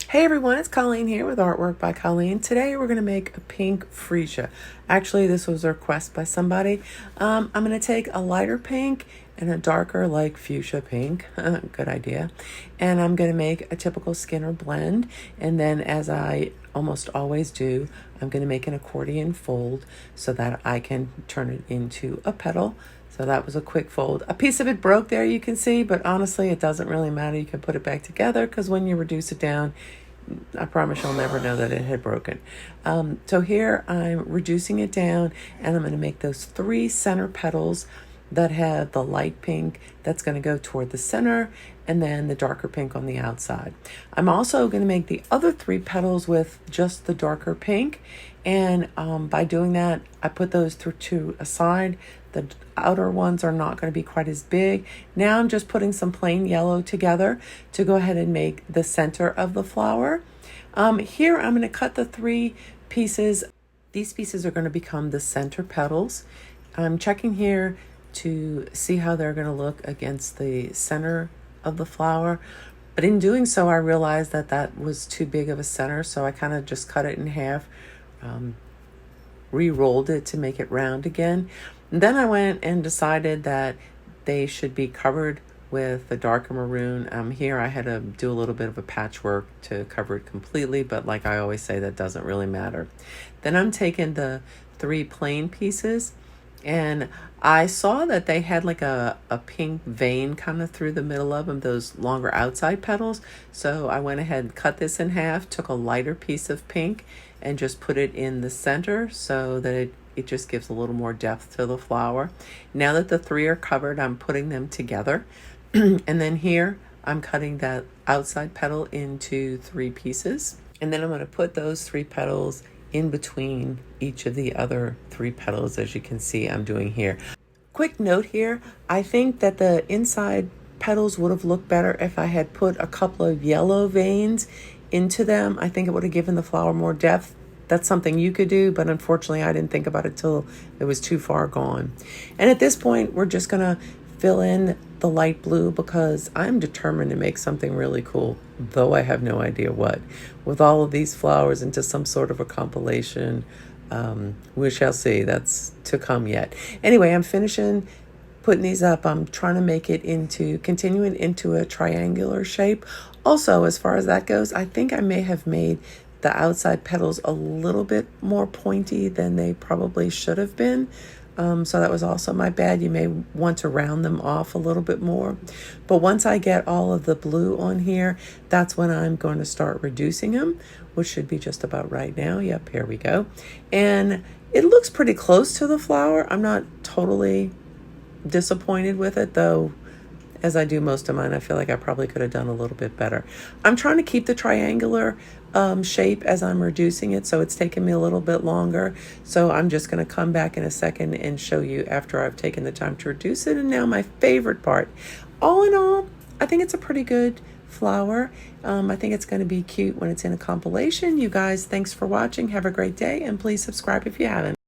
Hey everyone, it's Colleen here with Artwork by Colleen. Today we're going to make a pink freesia. Actually, this was a request by somebody. I'm going to take a lighter pink and a darker like fuchsia pink. Good idea. And I'm going to make a typical Skinner blend. And then, as I almost always do, I'm going to make an accordion fold so that I can turn it into a petal. So that was a quick fold. A piece of it broke there, you can see, but honestly, it doesn't really matter. You can put it back together because when you reduce it down, I promise you'll never know that it had broken. So here I'm reducing it down, and I'm going to make those 3 center petals that have the light pink that's going to go toward the center, and then the darker pink on the outside. I'm also going to make the other 3 petals with just the darker pink, and by doing that, I put those to aside. The outer ones are not going to be quite as big. Now I'm just putting some plain yellow together to go ahead and make the center of the flower. Here I'm going to cut the 3 pieces. These pieces are going to become the center petals. I'm checking here to see how they're going to look against the center of the flower. But in doing so, I realized that that was too big of a center, so I kind of just cut it in half, re-rolled it to make it round again. And then I went and decided that they should be covered with the darker maroon. Here I had to do a little bit of a patchwork to cover it completely, but like I always say, that doesn't really matter. Then I'm taking the 3 plain pieces, and I saw that they had like a pink vein kind of through the middle of them, those longer outside petals. So I went ahead and cut this in half, took a lighter piece of pink and just put it in the center so that it just gives a little more depth to the flower. Now that the 3 are covered, I'm putting them together. And then here I'm cutting that outside petal into 3 pieces. And then I'm going to put those 3 petals in between each of the other 3 petals, as you can see I'm doing here. Quick note here, I think that the inside petals would have looked better if I had put a couple of yellow veins into them. I think it would have given the flower more depth. That's something you could do, but unfortunately I didn't think about it till it was too far gone. And at this point, we're just gonna fill in the light blue because I'm determined to make something really cool, though I have no idea what. With all of these flowers into some sort of a compilation, we shall see. That's to come yet. Anyway, I'm finishing putting these up. I'm trying to make it continuing into a triangular shape. Also, as far as that goes, I think I may have made the outside petals a little bit more pointy than they probably should have been. So that was also my bad. You may want to round them off a little bit more. But once I get all of the blue on here, that's when I'm going to start reducing them, which should be just about right now. Yep, here we go. And it looks pretty close to the flower. I'm not totally disappointed with it, though. As I do most of mine, I feel like I probably could have done a little bit better. I'm trying to keep the triangular shape as I'm reducing it, so it's taking me a little bit longer. So I'm just going to come back in a second and show you after I've taken the time to reduce it. And now my favorite part. All in all, I think it's a pretty good flower. I think it's going to be cute when it's in a compilation. You guys, thanks for watching. Have a great day, and please subscribe if you haven't.